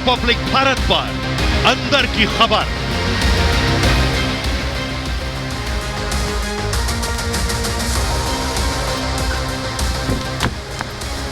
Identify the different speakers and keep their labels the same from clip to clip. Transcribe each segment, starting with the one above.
Speaker 1: Republic Bharat पर अंदर की खबर।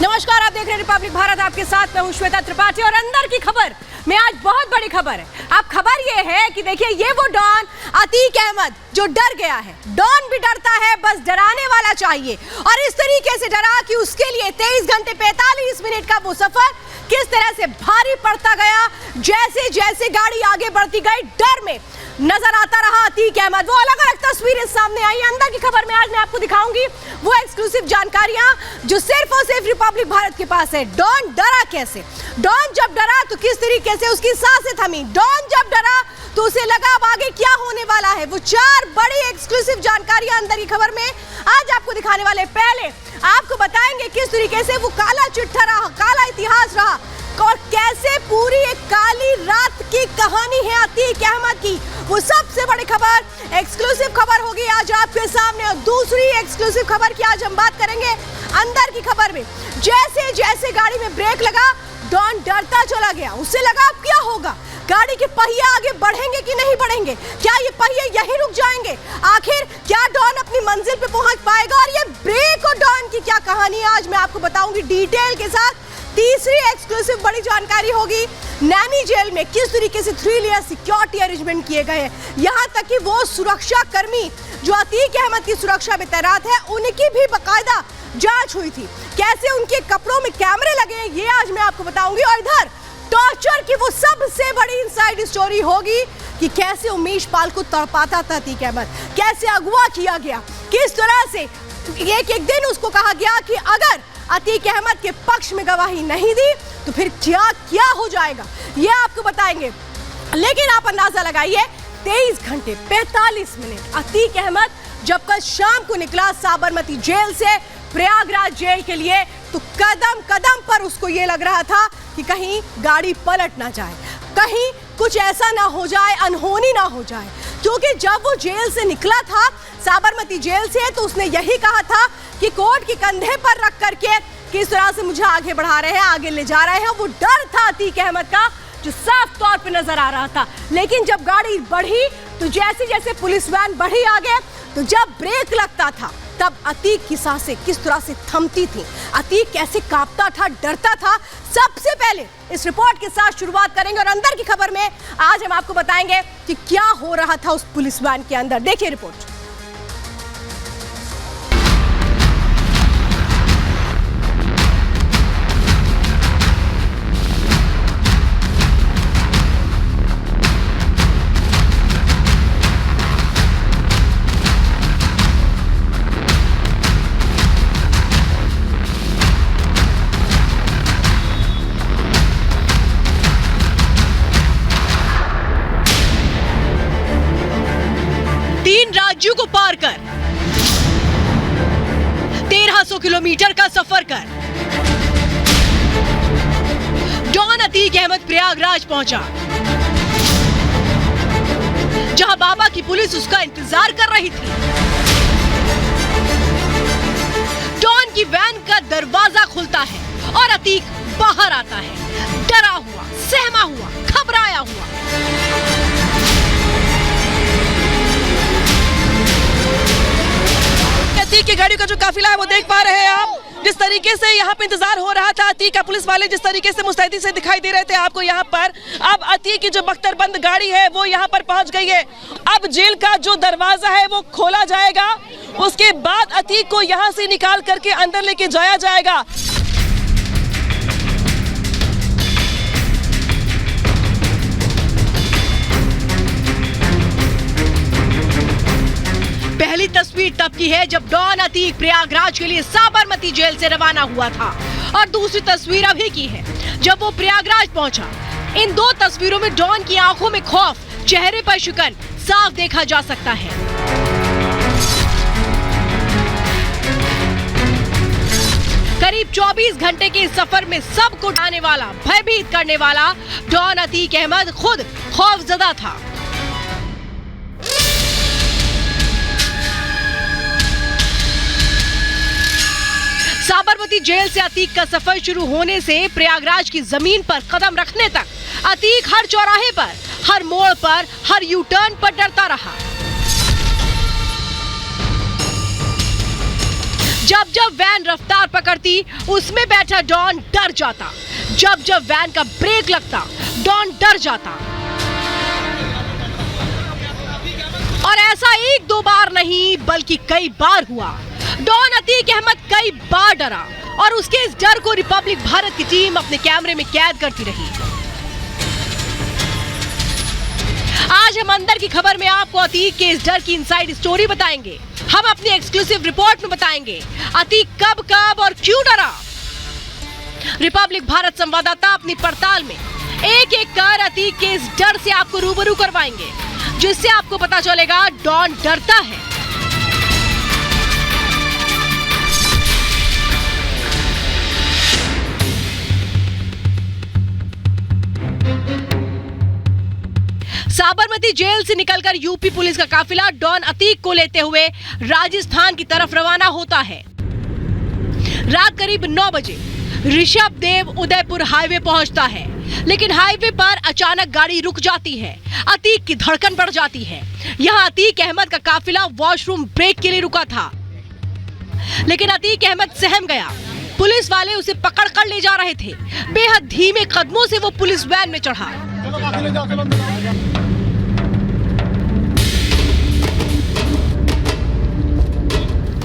Speaker 2: नमस्कार, आप देख रहे हैं रिपब्लिक भारत। आपके साथ मैं हूं श्वेता त्रिपाठी और अंदर की खबर में आज बहुत बड़ी खबर है। अब खबर ये है कि देखिए, ये वो डॉन अतीक अहमद जो डर गया है। डॉन भी डरता है, बस डराने वाला चाहिए। और इस तरीके से डरा कि उसके लिए 23 घंटे 45 मिनट का वो सफर किस तरह से भारी पड़ता गया। जैसे जैसे गाड़ी आगे बढ़ती गई, डर में नजर आता रहा अतीक अहमद। वो अलग अलग तस्वीरें सामने आई। अंदर की खबर में आज मैं आपको दिखाऊंगी वो एक्सक्लूसिव जानकारियां जो सिर्फ और सिर्फ रिपब्लिक भारत के पास है। डॉन डरा कैसे, डॉन जब डरा तो किस तरीके से उसकी सांसें थमी, डॉन जब डरा तो उसे लगा अब आगे क्या होने वाला है। वो 4 बड़ी एक्सक्लूसिव जानकारियां अंदर की खबर में आज आपको दिखाने वाले। पहले आपको बताएंगे किस तरीके से वो काला चिट्ठा रहा, काला इतिहास रहा और कैसे पूरी एक काली रात की कहानी है अतीक अहमद की। वो सबसे बड़ी खबर, एक्सक्लूसिव खबर होगी आज आपके सामने। और दूसरी एक्सक्लूसिव खबर की आज हम बात करेंगे अंदर की खबर में। जैसे जैसे गाड़ी में ब्रेक लगा, डॉन डरता चला गया। उसे लगा अब क्या होगा, गाड़ी के पहिए आगे बढ़ेंगे कि नहीं बढ़ेंगे, क्या ये पहिए यहीं रुक जाएंगे, आखिर क्या डॉन अपनी मंजिल पे पहुंच पाएगा। और ये ब्रेक और डॉन की क्या कहानी है आज मैं आपको बताऊंगी डिटेल के साथ। तीसरी एक्सक्लूसिव बड़ी जानकारी होगी नैनी जेल में किस तरीके से 3 लेयर सिक्योरिटी अरेंजमेंट किए गए हैं। यहां तक कि वो सुरक्षा कर्मी जो अतीक अहमद की सुरक्षा में तैनात है, उनकी भी बाकायदा जांच हुई थी। कैसे उनके कपड़ों में कैमरे लगे, ये आज मैं आपको बताऊंगी। और इधर टॉर्चर की वो सबसे बड़ी इनसाइड स्टोरी होगी कि कैसे उमेश पाल को तड़पाता था अतीक अहमद, कैसे अगवा किया गया, किस तरह से एक दिन उसको कहा गया कि अगर अतीक अहमद के पक्ष में गवाही नहीं दी तो फिर क्या क्या हो जाएगा, ये आपको बताएंगे। लेकिन आप अंदाजा लगाइए, 23 घंटे 45 मिनट अतीक अहमद जब कल शाम को निकला साबरमती जेल से प्रयागराज जेल के लिए, तो कदम कदम पर उसको ये लग रहा था कि कहीं गाड़ी पलट ना जाए, कहीं कुछ ऐसा ना हो जाए, अनहोनी ना हो जाए। क्योंकि जब वो जेल से निकला था, साबरमती जेल से, तो उसने यही कहा था कि कोर्ट के कंधे पर रख करके किस तरह से मुझे आगे बढ़ा रहे हैं, आगे ले जा रहे हैं। वो डर था अतीक अहमद का जो साफ तौर पे नजर आ रहा था। लेकिन जब गाड़ी बढ़ी तो जैसे जैसे पुलिस वैन बढ़ी आगे, तो जब ब्रेक लगता था तब अतीक की सांसें किस तरह से थमती थी, अतीक कैसे कांपता था, डरता था। सबसे पहले इस रिपोर्ट के साथ शुरुआत करेंगे और अंदर की खबर में आज हम आपको बताएंगे कि क्या हो रहा था उस पुलिस वैन के अंदर। देखिए रिपोर्ट। राज्यों को पार कर 1300 किलोमीटर का सफर कर डॉन अतीक अहमद प्रयागराज पहुंचा, जहां बाबा की पुलिस उसका इंतजार कर रही थी। डॉन की वैन का दरवाजा खुलता है और अतीक बाहर आता है, डरा हुआ, सहमा हुआ, घबराया हुआ। अतीक की गाड़ी का जो काफिला है वो देख पा रहे हैं आप, जिस तरीके से यहाँ पे इंतजार हो रहा था अतीक का। पुलिस वाले जिस तरीके से मुस्तैदी से दिखाई दे रहे थे आपको यहाँ पर। अब अतीक की जो बख्तरबंद गाड़ी है वो यहाँ पर पहुँच गई है। अब जेल का जो दरवाजा है वो खोला जाएगा, उसके बाद अतीक को यहाँ से निकाल करके अंदर लेके जाया जाएगा। पहली तस्वीर तब की है जब डॉन अतीक प्रयागराज के लिए साबरमती जेल से रवाना हुआ था, और दूसरी तस्वीर अभी की है जब वो प्रयागराज पहुंचा। इन 2 तस्वीरों में डॉन की आंखों में खौफ, चेहरे पर शिकन साफ देखा जा सकता है। करीब 24 घंटे के इस सफर में सबको उठाने वाला, भयभीत करने वाला डॉन अतीक अहमद खुद खौफजदा था। साबरमती साबरमती जेल से अतीक का सफर शुरू होने से प्रयागराज की जमीन पर कदम रखने तक अतीक हर चौराहे पर, हर मोड़ पर, हर यू टर्न पर डरता रहा। जब जब वैन रफ्तार पकड़ती, उसमें बैठा डॉन डर जाता। जब जब वैन का ब्रेक लगता, डॉन डर जाता। और ऐसा एक दो बार नहीं बल्कि कई बार हुआ। डॉन अतीक अहमद कई बार डरा और उसके इस डर को रिपब्लिक भारत की टीम अपने कैमरे में कैद करती रही। आज हम अंदर की खबर में आपको अतीक के इस डर की इनसाइड स्टोरी बताएंगे। हम अपनी एक्सक्लूसिव रिपोर्ट में बताएंगे अतीक कब कब और क्यों डरा। रिपब्लिक भारत संवाददाता अपनी पड़ताल में एक एक कर अतीक के इस डर से आपको रूबरू करवाएंगे, जिससे आपको पता चलेगा डॉन डरता है। साबरमती जेल से निकलकर यूपी पुलिस का काफिला डॉन अतीक को लेते हुए राजस्थान की तरफ रवाना होता है। रात करीब 9 बजे ऋषभ देव उदयपुर हाईवे पहुंचता है, लेकिन हाईवे पर अचानक गाड़ी रुक जाती है। अतीक की धड़कन बढ़ जाती है। यहां अतीक अहमद का काफिला वॉशरूम ब्रेक के लिए रुका था, लेकिन अतीक अहमद सहम गया। पुलिस वाले उसे पकड़ कर ले जा रहे थे। बेहद धीमे कदमों से वो पुलिस वैन में चढ़ा।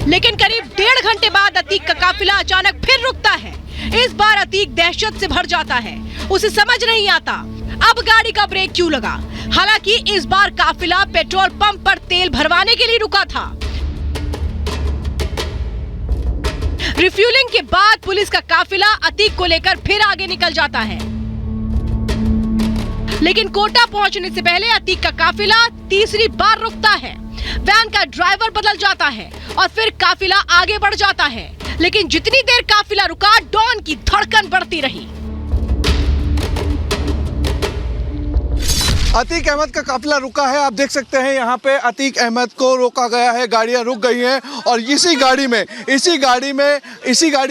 Speaker 2: लेकिन करीब 1.5 घंटे बाद अतीक का काफिला अचानक फिर रुकता है। इस बार अतीक दहशत से भर जाता है। उसे समझ नहीं आता अब गाड़ी का ब्रेक क्यों लगा। हालांकि इस बार काफिला पेट्रोल पंप पर तेल भरवाने के लिए रुका था। रिफ्यूलिंग के बाद पुलिस का काफिला अतीक को लेकर फिर आगे निकल जाता है, लेकिन कोटा पहुंचने से पहले अतीक का काफिला तीसरी बार रुकता है। वैन का ड्राइवर बदल जाता है और फिर काफिला आगे बढ़ जाता है, लेकिन जितनी देर काफिला रुका डॉन की धड़कन बढ़ती रही।
Speaker 3: अतीक अहमद का काफिला रुका है। आप देख सकते हैं यहाँ पे अतीक अहमद को रोका गया है, गाड़ियाँ रुक गई हैं और इसी गाड़ी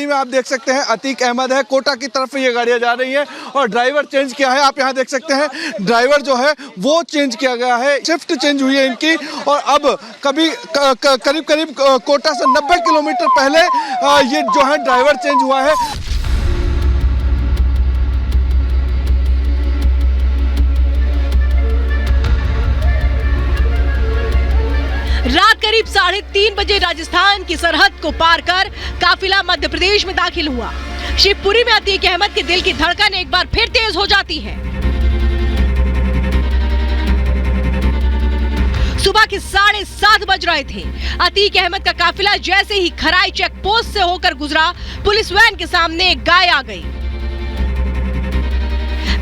Speaker 3: में आप देख सकते हैं अतीक अहमद है। कोटा की तरफ ये गाड़ियाँ जा रही हैं और ड्राइवर चेंज किया है। आप यहाँ देख सकते हैं ड्राइवर जो है वो चेंज किया गया है, शिफ्ट चेंज हुई है इनकी। और अब करीब कोटा से 90 किलोमीटर पहले ये जो है ड्राइवर चेंज हुआ है।
Speaker 2: रात करीब 3:30 बजे राजस्थान की सरहद को पार कर काफिला मध्य प्रदेश में दाखिल हुआ। शिवपुरी में अतीक अहमद के दिल की धड़कन एक बार फिर तेज हो जाती है। सुबह के 7:30 बज रहे थे। अतीक अहमद का काफिला जैसे ही खराई चेक पोस्ट से होकर गुजरा, पुलिस वैन के सामने एक गाय आ गई।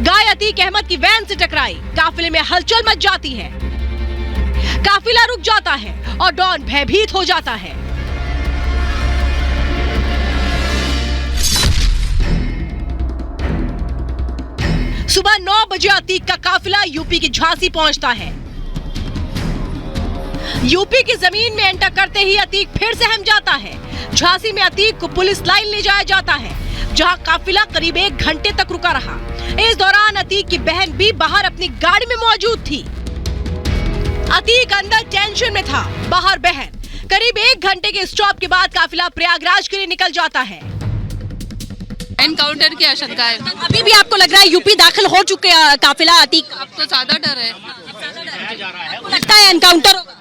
Speaker 2: गाय अतीक अहमद की वैन से टकराई। काफिले में हलचल मच जाती है। काफिला रुक जाता है और डॉन भयभीत हो जाता है। सुबह 9 बजे अतीक का काफिला यूपी की झांसी पहुंचता है। यूपी की जमीन में एंटर करते ही अतीक फिर सहम जाता है। झांसी में अतीक को पुलिस लाइन ले जाया जाता है, जहां काफिला करीब 1 घंटे तक रुका रहा। इस दौरान अतीक की बहन भी बाहर अपनी गाड़ी में मौजूद थी। अतीक अंदर टेंशन में था, बाहर बहन। करीब 1 घंटे के स्टॉप के बाद काफिला प्रयागराज के लिए निकल जाता है।
Speaker 4: एनकाउंटर की आशंका है।
Speaker 2: अभी भी आपको लग रहा है यूपी दाखिल हो चुके काफिला अतीक?
Speaker 4: अब तो ज्यादा डर है।
Speaker 2: लगता है एनकाउंटर होगा।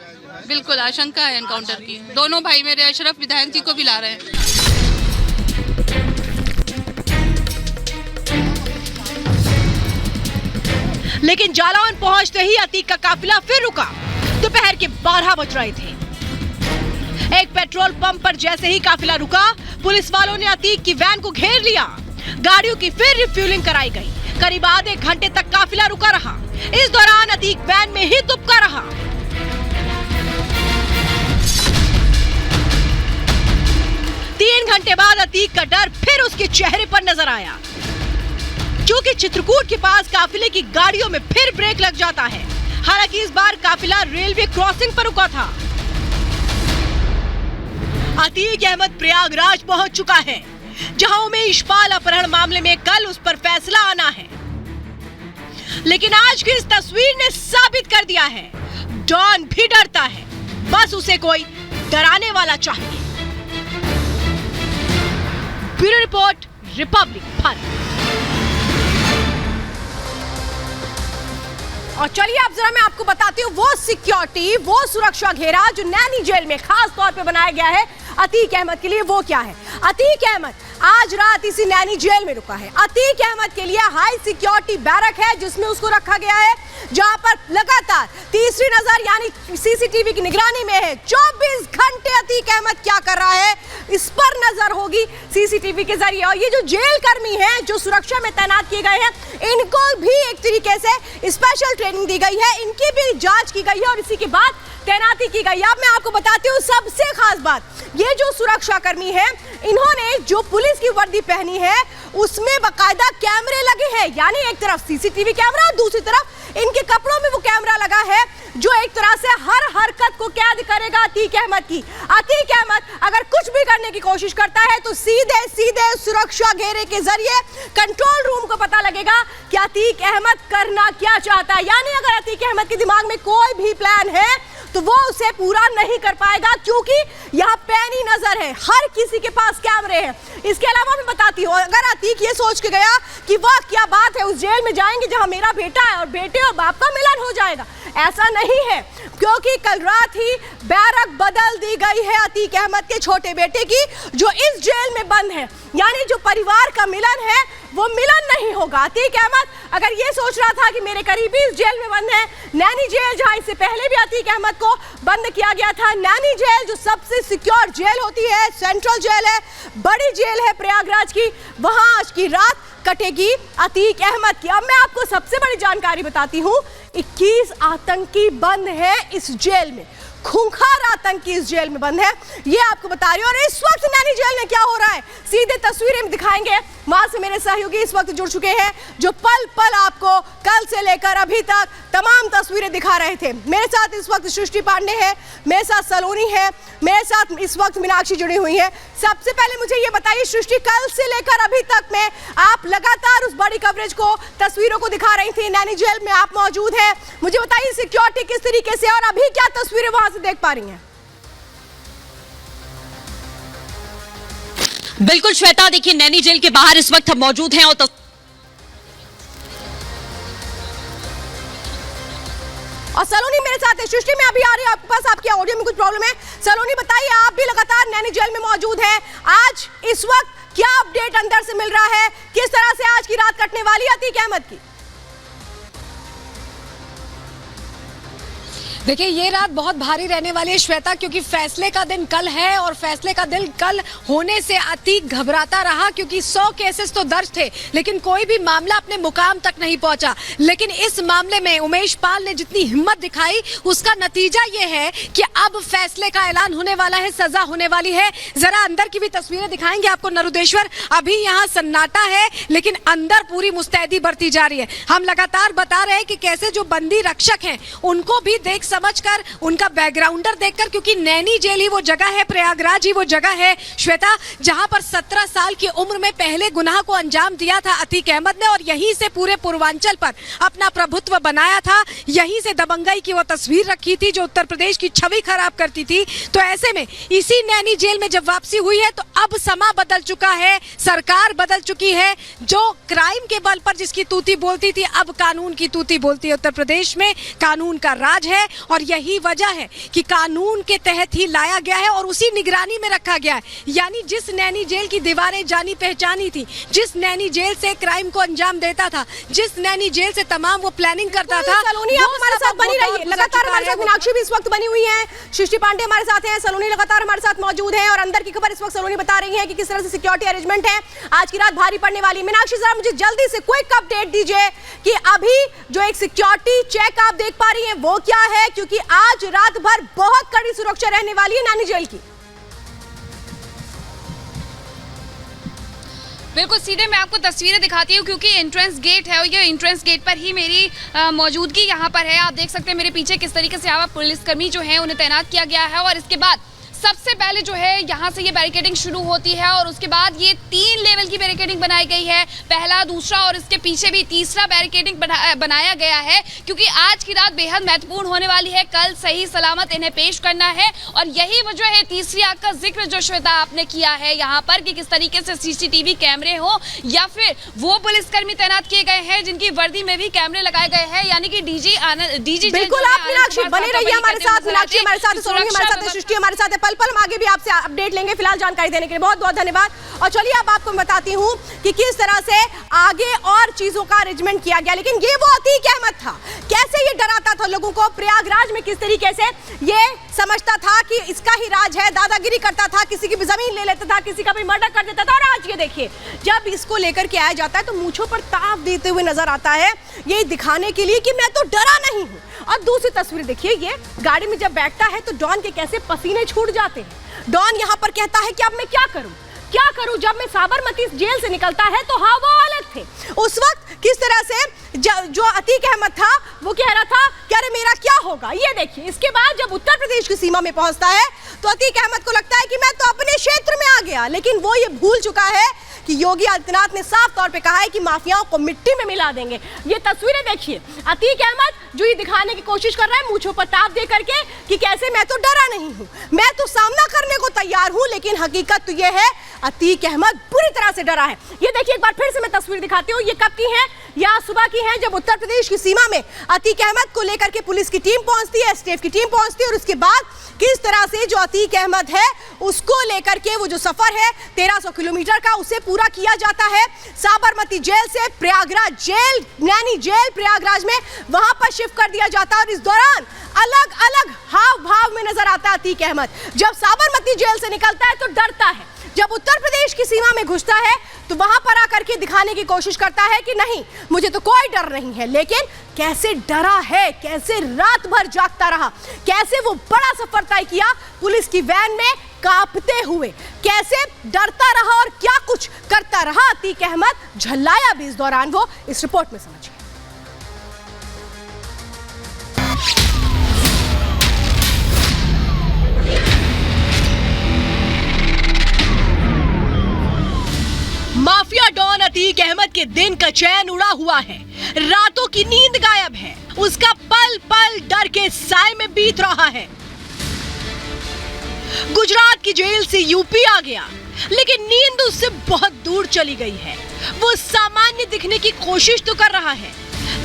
Speaker 4: बिल्कुल आशंका है एनकाउंटर की। दोनों भाई मेरे अशरफ विधायक जी को भी ला रहे हैं।
Speaker 2: लेकिन जालौन पहुंचते ही अतीक का काफिला फिर रुका। दोपहर के 12 बज रहे थे। एक पेट्रोल पंप पर जैसे ही काफिला रुका, पुलिस वालों ने अतीक की वैन को घेर लिया। गाड़ियों की फिर रिफ्यूलिंग कराई गई। करीब आधे घंटे तक काफिला रुका रहा। इस दौरान अतीक वैन में ही दुबका रहा। तीन घंटे बाद अतीक का डर फिर उसके चेहरे पर नजर आया, क्योंकि चित्रकूट के पास काफिले की गाड़ियों में फिर ब्रेक लग जाता है। हालांकि इस बार काफिला रेलवे क्रॉसिंग पर रुका था। अतीक अहमद प्रयागराज पहुंच चुका है। जहां उमेश पाल अपहरण मामले में कल उस पर फैसला आना है। लेकिन आज की इस तस्वीर ने साबित कर दिया है डॉन भी डरता है, बस उसे कोई डराने वाला चाहिए। Bureau report, Republic Bharat. और चलिए अब जरा मैं आपको बताती हूँ वो सिक्योरिटी, वो सुरक्षा घेरा जो नैनी जेल में खास तौर पे बनाया गया है अतीक अहमद के लिए, वो क्या है। अतीक अहमद आज रात इसी नैनी जेल में रुका है। अतीक अहमद के लिए हाई सिक्योरिटी बैरक है जिसमें उसको रखा गया है, जहां पर लगातार तीसरी नजर यानी सीसीटीवी की निगरानी में है। 24 घंटे अतीक अहमद क्या कर रहा है इस पर नजर होगी सीसीटीवी के जरिए। और ये जो जेल कर्मी हैं जो सुरक्षा में तैनात किए गए हैं, इनको भी एक तरीके से स्पेशल ट्रेनिंग दी गई है, इनकी भी जांच की गई है और इसी के बाद तैनाती की गई है। अब मैं आपको बताती हूँ सबसे खास बात, ये जो सुरक्षा कर्मी है इन्होंने जो पुलिस की वर्दी पहनी है उसमें बाकायदा कैमरे लगे हैं, यानी एक तरफ सीसीटीवी कैमरा और दूसरी तरफ इनके कपड़ों में वो कैमरा लगा है जो एक तरह से हर हरकत को कैद करेगा अतीक अहमद की। अतीक अहमद अगर कुछ भी करने की कोशिश करता है तो सीधे सीधे सुरक्षा घेरे के जरिए कंट्रोल रूम को पता लगेगा कि अतीक अहमद करना क्या चाहता है। यानी अगर अतीक अहमद के दिमाग में कोई भी प्लान है तो वो उसे पूरा नहीं कर पाएगा, क्योंकि यहाँ पैनी नजर है, हर किसी के पास कैमरे हैं। इसके अलावा मैं बताती हूँ, अगर अतीक ये सोच के गया कि वाह क्या बात है, उस जेल में जाएंगे जहाँ मेरा बेटा है और बेटे और बाप का मिलन हो जाएगा, ऐसा नहीं है, क्योंकि कल रात ही बैरक बदल दी गई है अतीक अहमद के छोटे बेटे की, जो इस जेल में बंद है। यानी जो परिवार का मिलन है वो मिलन नहीं होगा। अतीक अहमद अगर ये सोच रहा था कि मेरे करीबी इस जेल में बंद है, नैनी जेल जहां इससे पहले भी अतीक अहमद को बंद किया गया था, नैनी जेल जो सबसे सिक्योर जेल होती है, सेंट्रल जेल है, बड़ी जेल है प्रयागराज की, वहां आज की रात कटेगी अतीक अहमद की। अब मैं आपको सबसे बड़ी जानकारी बताती हूँ, 21 आतंकी बंद है इस जेल में, खूंखार आतंकी इस जेल में बंद है, ये आपको बता रही हूं। और इस वक्त नैनी जेल में क्या हो रहा है सीधे तस्वीरें दिखाएंगे, वहां से मेरे सहयोगी इस वक्त जुड़ चुके हैं जो पल पल आपको कल से लेकर अभी तक तमाम तस्वीरें दिखा रहे थे। मेरे साथ इस वक्त सृष्टि पांडे है, मेरे साथ सलोनी है, मेरे साथ इस वक्त मीनाक्षी जुड़ी हुई है। सबसे पहले मुझे ये बताइए सृष्टि, कल से लेकर अभी तक में आप लगातार उस बड़ी कवरेज को, तस्वीरों को दिखा रही थी, नैनी जेल में आप मौजूद हैं, मुझे बताइए सिक्योरिटी किस तरीके से और अभी क्या तस्वीरें वहां से देख पा रही हैं?
Speaker 5: बिल्कुल श्वेता, देखिए नैनी जेल के बाहर इस वक्त हम मौजूद हैं
Speaker 2: और सलोनी मेरे साथ है। सृष्टि में अभी आ रही है आपके पास, आपकी ऑडियो में कुछ प्रॉब्लम है। सलोनी बताइए, आप भी लगातार नैनी जेल में मौजूद हैं, आज इस वक्त क्या अपडेट अंदर से मिल रहा है, किस तरह से आज की रात कटने वाली है अतीक अहमद की?
Speaker 6: देखिए ये रात बहुत भारी रहने वाली है श्वेता, क्योंकि फैसले का दिन कल है और फैसले का दिन कल होने से अतीक घबराता रहा, क्योंकि 100 केसेस तो दर्ज थे लेकिन कोई भी मामला अपने मुकाम तक नहीं पहुंचा। लेकिन इस मामले में उमेश पाल ने जितनी हिम्मत दिखाई उसका नतीजा ये है कि अब फैसले का ऐलान होने वाला है, सजा होने वाली है। जरा अंदर की भी तस्वीरें दिखाएंगे आपको नरुदेश्वर, अभी यहाँ सन्नाटा है लेकिन अंदर पूरी मुस्तैदी बरती जा रही है। हम लगातार बता रहे हैं कि कैसे जो बंदी रक्षक हैं उनको भी देख समझकर, उनका बैकग्राउंडर देखकर, क्योंकि नैनी जेल ही वो जगह है, प्रयागराज ही वो जगह है श्वेता, जहां पर 17 साल की उम्र में पहले गुनाह को अंजाम दिया था अतीक अहमद ने और यहीं से पूरे पूर्वांचल पर अपना प्रभुत्व बनाया था। यहीं से दबंगई की वो तस्वीर रखी थी जो उत्तर प्रदेश की छवि खराब करती थी। तो ऐसे में इसी नैनी जेल में जब वापसी हुई है तो अब समा बदल चुका है, सरकार बदल चुकी है। जो क्राइम के बल पर जिसकी तूती बोलती थी, अब कानून की तूती बोलती है। उत्तर प्रदेश में कानून का राज है और यही वजह है कि कानून के तहत ही लाया गया है और उसी निगरानी में रखा गया है। यानी जिस नैनी जेल की दीवारें जानी पहचानी थी, जिस नैनी जेल से क्राइम को अंजाम देता था, जिस नैनी जेल से तमाम वो प्लानिंग करता था,
Speaker 2: सलोनी आप हमारे साथ बनी रहिए, लगातार हमारे साथ मीनाक्षी भी इस वक्त बनी हुई है, सृष्टि पांडे हमारे साथ हैं, सलोनी लगातार हमारे साथ मौजूद है और अंदर की खबर इस वक्त सलोनी बता रही है कि किस तरह से सिक्योरिटी अरेंजमेंट है, आज की रात भारी पड़ने वाली। मीनाक्षी जरा मुझे जल्दी से क्विक अपडेट दीजिए कि अभी जो एक सिक्योरिटी चेक आप देख पा रही हैं वो क्या है, क्योंकि आज रात भर बहुत कड़ी सुरक्षा रहने वाली है नैनी जेल की।
Speaker 4: बिल्कुल सीधे मैं आपको तस्वीरें दिखाती हूँ क्योंकि एंट्रेंस गेट है और ये एंट्रेंस गेट पर ही मेरी मौजूदगी यहाँ पर है। आप देख सकते हैं मेरे पीछे किस तरीके से यहाँ पुलिसकर्मी जो है उन्हें तैनात किया गया है और इसके बाद सबसे पहले जो है यहाँ से ये बैरिकेडिंग शुरू होती है और उसके बाद ये 3 लेवल की बैरिकेडिंग बनाई गई है, पहला, दूसरा और इसके पीछे भी तीसरा बैरिकेडिंग बनाया गया है, क्योंकि आज की रात बेहद महत्वपूर्ण होने वाली है। कल सही सलामत इन्हें पेश करना है और यही वजह है तीसरी आग का जिक्र जो श्वेता आपने किया है यहाँ पर कि किस तरीके से सीसीटीवी कैमरे हो या फिर वो पुलिसकर्मी तैनात किए गए हैं जिनकी वर्दी में भी कैमरे लगाए गए हैं, यानी कि डीजी
Speaker 2: बिल्कुल। आप मीनाक्षी बने रहिए हमारे साथ, मीनाक्षी हमारे साथ, सोनी हमारे साथ, सृष्टि हमारे साथ है, पल पल हम आगे भी आपसे अपडेट लेंगे। फिलहाल जानकारी देने के लिए बहुत बहुत धन्यवाद। और चलिए अब आपको बताती हूँ कि किस तरह से आगे और चीजों का अरेंजमेंट किया गया। लेकिन ये वो अतीक अहमद था, कैसे ये डराता था लोगों को, प्रयागराज में किस तरीके से ये समझता था कि इसका ही राज है, दादागिरी करता था, किसी की भी जमीन ले लेता था, किसी का भी मर्डर कर देता था। और आज ये देखिए, जब इसको लेकर के आया जाता है तो मूंछों पर ताव देते हुए नजर आता है, ये दिखाने के लिए कि मैं तो डरा नहीं हूं। और दूसरी तस्वीर देखिए, ये गाड़ी में जब बैठता है तो डॉन के कैसे पसीने छूट जाते हैं। डॉन यहाँ पर कहता है कि अब मैं क्या करूं। जब मैं साबरमती जेल से निकलता है तो हाँ वो अलग थे, उस वक्त किस तरह से जो अतीक अहमद था वो कह रहा था कि अरे मेरा क्या होगा। ये देखिए, इसके बाद जब उत्तर प्रदेश की सीमा में पहुंचता है तो अतीक अहमद को लगता है कि मैं तो अपने क्षेत्र में आ गया, लेकिन वो ये भूल चुका है कि योगी आदित्यनाथ ने साफ तौर पे कहा है कि माफियाओं को मिट्टी में मिला देंगे। ये तस्वीरें देखिए, अतीक अहमद जो ये दिखाने की कोशिश कर रहा है मूंछों पर ताप दे करके कि कैसे मैं तो डरा नहीं हूं, मैं तो सामना करने को तैयार हूं, लेकिन हकीकत तो ये है अतीक अहमद पूरी तरह से डरा है। ये देखिए, एक बार फिर से मैं तस्वीर दिखाती हूँ, ये कब की है, या सुबह की है, जब उत्तर प्रदेश की सीमा में अतीक अहमद को लेकर के पुलिस की टीम पहुंचती है, एसटीएफ की टीम पहुंचती है और उसके बाद किस तरह से जो अतीक अहमद है उसको लेकर के वो जो सफर है 1300 किलोमीटर का उसे पूरा किया जाता है। साबरमती जेल से प्रयागराज जेल, नैनी जेल प्रयागराज में, वहां पर शिफ्ट कर दिया जाता है। और इस दौरान अलग अलग हाव भाव में नजर आता है अतीक अहमद। जब साबरमती जेल से निकलता है तो डरता है, जब उत्तर प्रदेश की सीमा में घुसता है तो वहां पर आकर के दिखाने की कोशिश करता है कि नहीं मुझे तो कोई डर नहीं है। लेकिन कैसे डरा है, कैसे रात भर जागता रहा, कैसे वो बड़ा सफर तय किया पुलिस की वैन में कांपते हुए, कैसे डरता रहा और क्या कुछ करता रहा अतीक अहमद, झल्लाया भी इस दौरान वो, इस रिपोर्ट में समझिए। माफिया डॉन अतीक अहमद के दिन का चैन उड़ा हुआ है, रातों की नींद गायब है, उसका पल पल डर के साए में बीत रहा है। गुजरात की जेल से यूपी आ गया, लेकिन नींद उससे बहुत दूर चली गई है। वो सामान्य दिखने की कोशिश तो कर रहा है,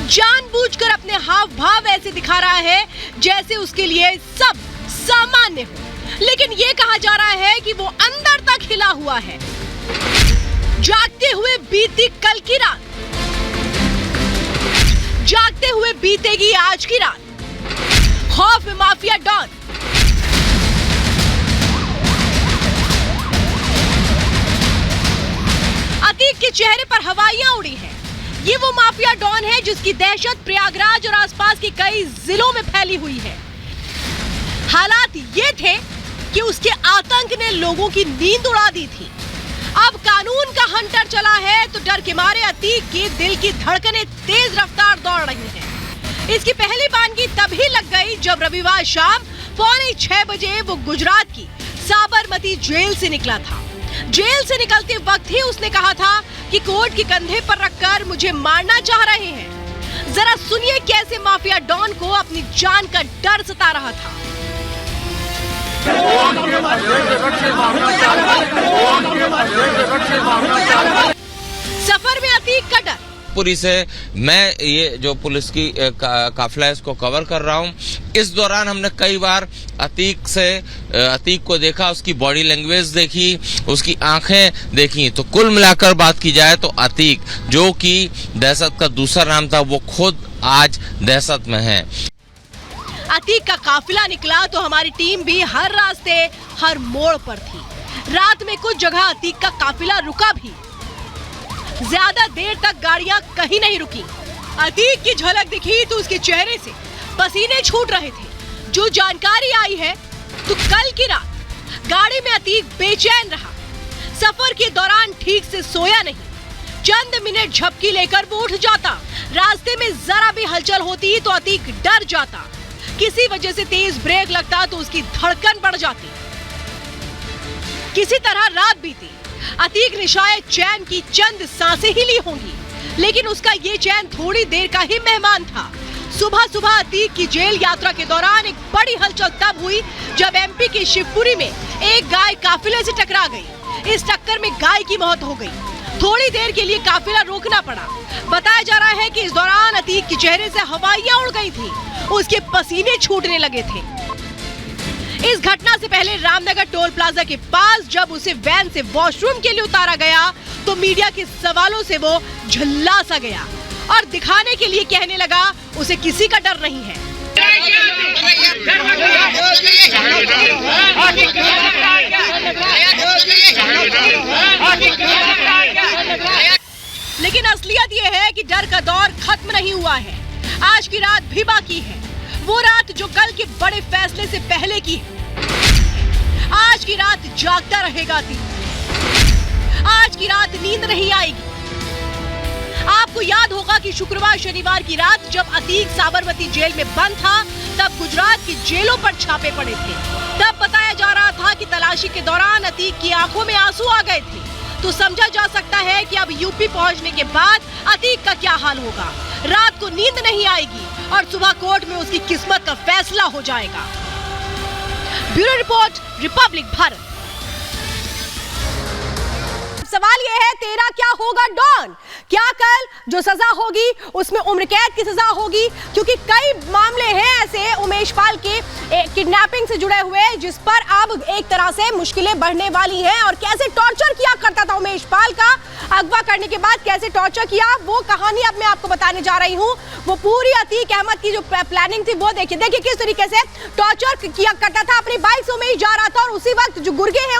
Speaker 2: जानबूझकर अपने हाव भाव ऐसे दिखा रहा है जैसे उसके लिए सब सामान्य हो, लेकिन ये कहा जा रहा है कि वो अंदर तक हिला हुआ है। जागते हुए बीती कल की रात, जागते हुए बीतेगी आज की रात। खौफ में माफिया डॉन, अतीक के चेहरे पर हवाइयां उड़ी हैं। ये वो माफिया डॉन है जिसकी दहशत प्रयागराज और आसपास के कई जिलों में फैली हुई है। हालात ये थे कि उसके आतंक ने लोगों की नींद उड़ा दी थी। अब कानून का हंटर चला है तो डर के मारे अतीक के दिल की धड़कनें तेज रफ्तार दौड़ रही हैं। इसकी पहली बानगी तभी लग गई जब रविवार शाम 5:45 बजे वो गुजरात की साबरमती जेल से निकला था। जेल से निकलते वक्त ही उसने कहा था कि कोर्ट के कंधे पर रखकर मुझे मारना चाह रहे हैं। जरा सुनिए कैसे माफिया डॉन को अपनी जान का डर सता रहा था। सफर में अतीक का डर,
Speaker 7: पुलिस से मैं ये जो पुलिस की काफिला है इसको कवर कर रहा हूँ। इस दौरान हमने कई बार अतीक को देखा, उसकी बॉडी लैंग्वेज देखी, उसकी आंखें देखी। तो कुल मिलाकर बात की जाए तो अतीक, जो कि दहशत का दूसरा नाम था, वो खुद आज दहशत में है।
Speaker 2: अतीक का काफिला निकला तो हमारी टीम भी हर रास्ते हर मोड़ पर थी। रात में कुछ जगह अतीक का काफिला रुका भी, ज्यादा देर तक गाड़ियां कहीं नहीं रुकी। अतीक की झलक दिखी तो उसके चेहरे से पसीने छूट रहे थे। जो जानकारी आई है तो कल की रात गाड़ी में अतीक बेचैन रहा, सफर के दौरान ठीक से सोया नहीं। चंद मिनट झपकी लेकर वो उठ जाता, रास्ते में जरा भी हलचल होती तो अतीक डर जाता, किसी वजह से तेज ब्रेक लगता तो उसकी धड़कन बढ़ जाती। किसी तरह रात बीती। अतीक ने शायद चैन की चंद सांसें ही ली होंगी, लेकिन उसका ये चैन थोड़ी देर का ही मेहमान था। सुबह सुबह अतीक की जेल यात्रा के दौरान एक बड़ी हलचल तब हुई जब एमपी की शिवपुरी में एक गाय काफिले से टकरा गई। इस टक्कर में गाय की मौत हो गई। थोड़ी देर के लिए काफिला रोकना पड़ा। बताया जा रहा है कि इस दौरान अतीक के चेहरे से हवाइयां उड़ गई थी, उसके पसीने छूटने लगे थे। इस घटना से पहले रामनगर टोल प्लाजा के पास जब उसे वैन से वॉशरूम के लिए उतारा गया तो मीडिया के सवालों से वो झल्ला सा गया और दिखाने के लिए कहने लगा उसे किसी का डर नहीं है। लेकिन असलियत ये है कि डर का दौर खत्म नहीं हुआ है। आज की रात भी बाकी है, वो रात जो कल के बड़े फैसले से पहले की है। आज की रात जागता रहेगा अतीक। आज की रात नींद नहीं आएगी। आपको याद होगा कि शुक्रवार शनिवार की रात जब अतीक साबरमती जेल में बंद था, तब गुजरात की जेलों पर छापे पड़े थे। तब बताया जा रहा था कि तलाशी के दौरान अतीक की आंखों में आंसू आ गए थे। तो समझा जा सकता है कि अब यूपी पहुंचने के बाद अतीक का क्या हाल होगा। रात को नींद नहीं आएगी और सुबह कोर्ट में उसकी किस्मत का फैसला हो जाएगा। Bureau report, Republic Bharat. सवाल यह है, तेरा क्या होगा डॉन? क्या कल जो सजा होगी उसमें उम्र कैद की सजा होगी? क्योंकि कई मामले हैं ऐसे उमेश पाल के किडनैपिंग से जुड़े हुए जिस पर अब एक तरह से मुश्किलें बढ़ने वाली हैं। और कैसे टॉर्चर किया करता था उमेश पाल का, अगवा करने के बाद कैसे टॉर्चर किया, वो कहानी अब मैं आपको बताने जा रही हूँ। वो पूरी अतीक अहमद की जो प्लानिंग थी वो देखिए किस तरीके से टॉर्चर किया करता था। अपनी बाइक से उमेश जा रहा था और उसी वक्त जो गुर्गे हैं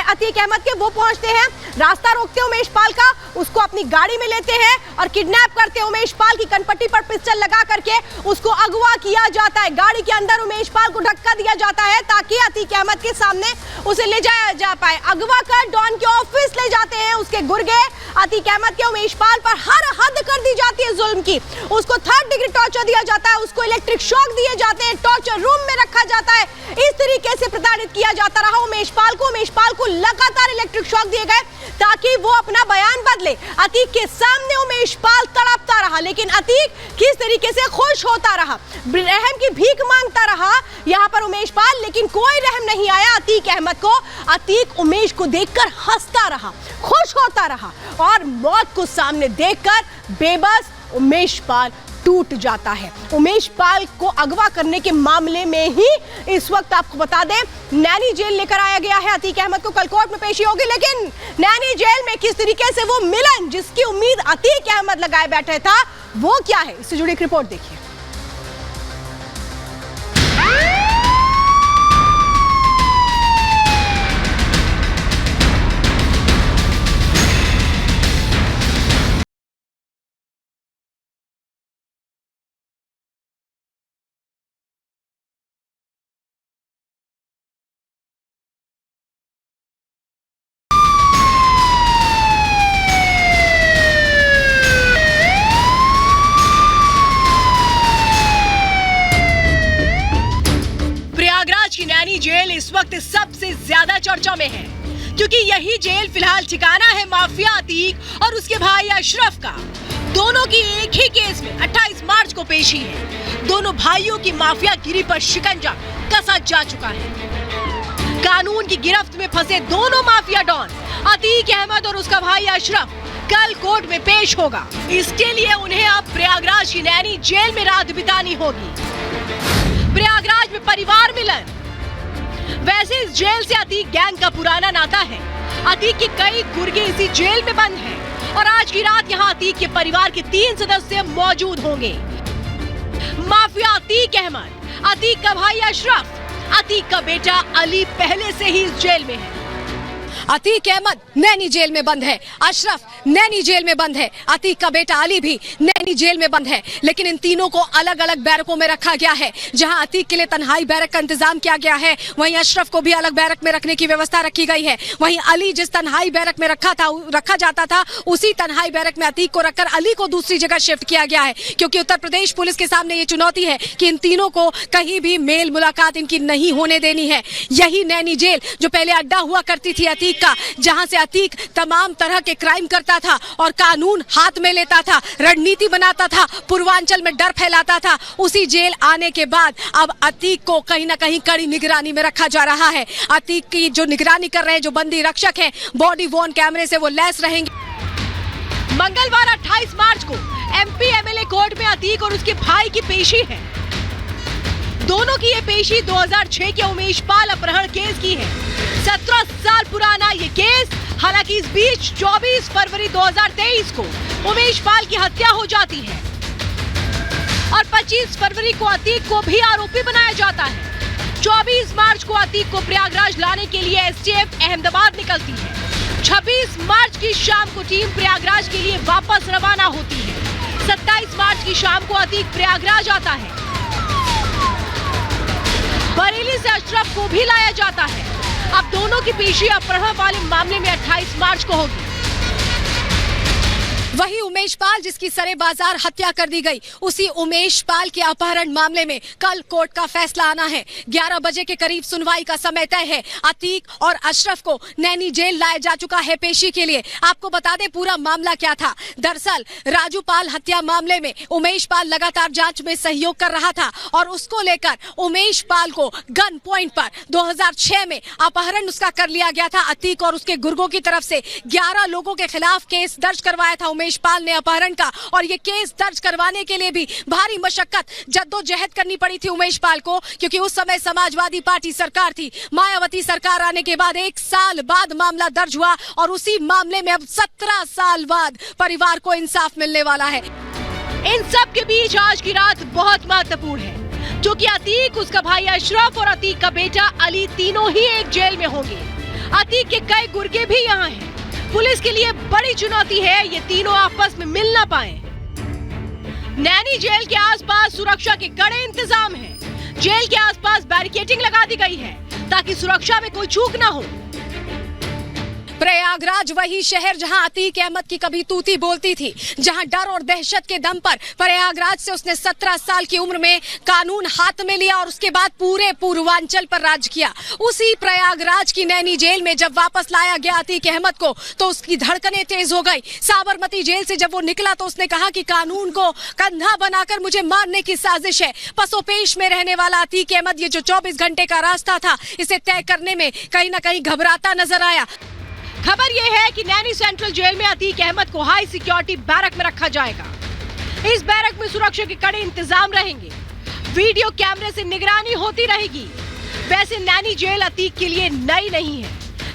Speaker 2: अतीक अहमद के, वो पहुंचते हैं, रास्ता रोकते हैं उमेश पाल का, उसको अपनी गाड़ी में लेते हैं और किडनैप करते हैं। उमेश पाल की कनपट्टी पर पिस्टल लगा करके उसको अगवा किया जाता है। गाड़ी के अंदर उमेश पाल को धक्का दिया जाता है ताकि अतीक अहमद के सामने उसे ले जाया जा पाए। अगवा कर डॉन के ऑफिस ले जाते हैं उसके गुर्गे अतीक अहमद के। उमेश पाल पर हर हद कर दी जाती है जुल्म की। उसको 3rd डिग्री टॉर्चर दिया जाता है, उसको इलेक्ट्रिक शॉक दिए जाते हैं, टॉर्चर रूम में रखा जाता है। इस तरीके से प्रताड़ित किया जाता रहा उमेश पाल को। उमेश पाल को लगातार इलेक्ट्रिक शॉक दिए गए ताकि वो अपना बयान बदले। अतीक के सामने उमेश पाल तड़पता रहा, लेकिन अतीक किस तरीके से खुश होता रहा, रहम की भीख मांगता रहा यहाँ पर उमेश पाल, लेकिन कोई रहम नहीं आया अतीक अहमद को। अतीक उमेश को देखकर हंसता रहा, खुश होता रहा और मौत को सामने देखकर बेबस उमेश पाल टूट जाता है। उमेश पाल को अगवा करने के मामले में ही इस वक्त आपको बता दें नैनी जेल लेकर आया गया है। अतीक अहमद को कल कोर्ट में पेशी होगी, लेकिन नैनी जेल में किस तरीके से वो मिलन जिसकी उम्मीद अतीक अहमद लगाए बैठे था वो क्या है, इससे जुड़ी एक रिपोर्ट देखिए। नैनी जेल इस वक्त सबसे ज्यादा चर्चा में है क्योंकि यही जेल फिलहाल ठिकाना है माफिया अतीक और उसके भाई अशरफ का। दोनों की एक ही केस में 28 मार्च को पेशी है। दोनों भाइयों की माफिया गिरी पर शिकंजा कसा जा चुका है। कानून की गिरफ्त में फंसे दोनों माफिया डॉन अतीक अहमद और उसका भाई अशरफ कल कोर्ट में पेश होगा। इसके लिए उन्हें अब प्रयागराज की नैनी जेल में रात बितानी होगी। प्रयागराज में परिवार मिलन। वैसे इस जेल से अतीक गैंग का पुराना नाता है। अतीक के कई गुर्गे इसी जेल में बंद हैं और आज की रात यहाँ अतीक के परिवार के 3 सदस्य मौजूद होंगे। माफिया अतीक अहमद, अतीक का भाई अशरफ, अतीक का बेटा अली पहले से ही इस जेल में है।
Speaker 6: अतीक अहमद नैनी जेल में बंद है, अशरफ नैनी जेल में बंद है, अतीक का बेटा अली भी नैनी जेल में बंद है। लेकिन इन तीनों को अलग अलग बैरकों में रखा गया है। जहां अतीक के लिए तन्हाई बैरक का इंतजाम किया गया है, वहीं अशरफ को भी अलग बैरक में रखने की व्यवस्था रखी गई है। वहीं अली जिस तन्हाई बैरक में रखा जाता था, उसी तन्हाई बैरक में अतीक को रखकर अली को दूसरी जगह शिफ्ट किया गया है। क्योंकि उत्तर प्रदेश पुलिस के सामने ये चुनौती है कि इन तीनों को कहीं भी मेल मुलाकात इनकी नहीं होने देनी है। यही नैनी जेल जो पहले अड्डा हुआ करती थी अतीक का, जहां से अतीक तमाम तरह के क्राइम करता था और कानून हाथ में लेता था, रणनीति बनाता था, पूर्वांचल में डर फैलाता था, उसी जेल आने के बाद अब अतीक को कहीं ना कहीं कड़ी निगरानी में रखा जा रहा है। अतीक की जो निगरानी कर रहे हैं, जो बंदी रक्षक हैं, बॉडी वॉर्न कैमरे से वो लैस रहेंगे।
Speaker 2: मंगलवार 28 मार्च को एमपी एमएलए कोर्ट में अतीक और उसके भाई की पेशी है। दोनों की ये पेशी 2006 के उमेश पाल अपहरण केस की है। 17 साल पुराना ये केस। हालांकि इस बीच 24 फरवरी 2023 को उमेश पाल की हत्या हो जाती है और 25 फरवरी को अतीक को भी आरोपी बनाया जाता है। 24 मार्च को अतीक को प्रयागराज लाने के लिए एसटीएफ अहमदाबाद निकलती है। 26 मार्च की शाम को टीम प्रयागराज के लिए वापस रवाना होती है। 27 मार्च की शाम को अतीक प्रयागराज आता है। बरेली से अशरफ को भी लाया जाता है। अब दोनों की पेशी अपहरण वाले मामले में 28 मार्च को होगी।
Speaker 6: वही उमेश पाल जिसकी सरे बाजार हत्या कर दी गई, उसी उमेश पाल के अपहरण मामले में कल कोर्ट का फैसला आना है। 11 बजे के करीब सुनवाई का समय तय है। अतीक और अशरफ को नैनी जेल लाया जा चुका है पेशी के लिए। आपको बता दें पूरा मामला क्या था। दरअसल राजू पाल हत्या मामले में उमेश पाल लगातार जांच में सहयोग कर रहा था और उसको लेकर उमेश पाल को गन पॉइंट पर 2006 में अपहरण उसका कर लिया गया था। अतीक और उसके गुर्गों की तरफ से 11 लोगों के खिलाफ केस दर्ज करवाया था उमेश पाल ने अपहरण का। और ये केस दर्ज करवाने के लिए भी भारी मशक्कत जद्दोजहद करनी पड़ी थी उमेश पाल को, क्योंकि उस समय समाजवादी पार्टी सरकार थी। मायावती सरकार आने के बाद 1 साल बाद मामला दर्ज हुआ और उसी मामले में अब 17 साल बाद परिवार को इंसाफ मिलने वाला है।
Speaker 2: इन सब के बीच आज की रात बहुत महत्वपूर्ण है, क्योंकि अतीक, उसका भाई अशरफ और अतीक का बेटा अली तीनों ही एक जेल में होंगे। अतीक के कई गुर्गे भी यहाँ हैं। पुलिस के लिए बड़ी चुनौती है ये तीनों आपस में मिल ना पाए। नैनी जेल के आसपास सुरक्षा के कड़े इंतजाम हैं। जेल के आसपास बैरिकेडिंग लगा दी गई है ताकि सुरक्षा में कोई चूक ना हो।
Speaker 6: प्रयागराज वही शहर जहां अतीक अहमद की कभी तूती बोलती थी, जहां डर और दहशत के दम पर प्रयागराज से उसने 17 साल की उम्र में कानून हाथ में लिया और उसके बाद पूरे पूर्वांचल पर राज किया। उसी प्रयागराज की नैनी जेल में जब वापस लाया गया अतीक अहमद को तो उसकी धड़कनें तेज हो गई। साबरमती जेल से जब वो निकला तो उसने कहा कि कानून को कंधा बनाकर मुझे मारने की साजिश है। पसोपेश में रहने वाला अतीक अहमद ये जो 24 घंटे का रास्ता था, इसे तय करने में कहीं ना कहीं घबराता नजर आया।
Speaker 2: खबर यह है कि नैनी सेंट्रल जेल में अतीक अहमद को हाई सिक्योरिटी बैरक में रखा जाएगा। इस बैरक में सुरक्षा के कड़े इंतजाम रहेंगे। वीडियो कैमरे से निगरानी होती रहेगी। वैसे नैनी जेल अतीक के लिए नई नहीं है।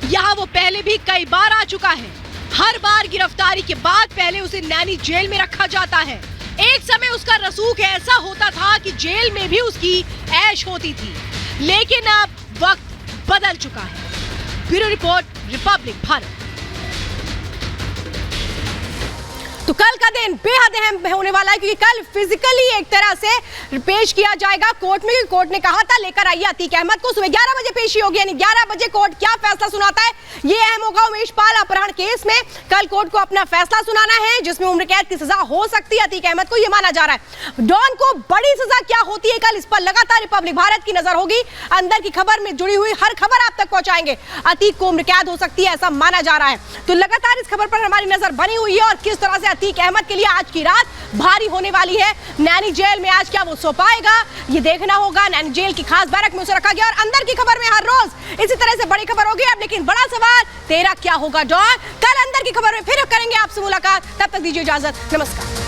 Speaker 2: यहाँ वो पहले भी कई बार आ चुका है। हर बार गिरफ्तारी के बाद पहले उसे नैनी जेल में रखा जाता है। एक समय उसका रसूख ऐसा होता था कि जेल में भी उसकी ऐश होती थी, लेकिन अब वक्त बदल चुका है। Bureau report, Republic Bharat. तो कल का दिन बेहद अहम होने वाला है, क्योंकि कल फिजिकली एक तरह से पेश किया जाएगा कोर्ट में। कोर्ट ने कहा था लेकर आइए अतीक अहमद को। सुबह 11 बजे पेशी होगी, यानी 11 बजे कोर्ट क्या फैसला सुनाता है ये अहम होगा। उमेश पाल अपहरण केस में कल कोर्ट को अपना फैसला सुनाना है, जिसमें उम्र कैद की सजा हो सकती है अतीक अहमद को, यह माना जा रहा है। डॉन को बड़ी सजा क्या होती है कल, इस पर लगातार रिपब्लिक भारत की नजर होगी। अंदर की खबर में जुड़ी हुई हर खबर आप तक पहुंचाएंगे। अतीक को उम्र कैद हो सकती है ऐसा माना जा रहा है, तो लगातार इस खबर पर हमारी नजर बनी हुई है। और किस तरह से अतीक अहमद के लिए आज की रात भारी होने वाली है। नैनी जेल में आज क्या वो सो पाएगा ये देखना होगा। नैनी जेल की खास बैरक में उसे रखा गया और अंदर की खबर में हर रोज इसी तरह से बड़ी खबर होगी। अब लेकिन बड़ा सवाल, तेरा क्या होगा डॉन? कल अंदर की खबर में फिर करेंगे आपसे मुलाकात। तब तक दीजिए इजाजत, नमस्कार।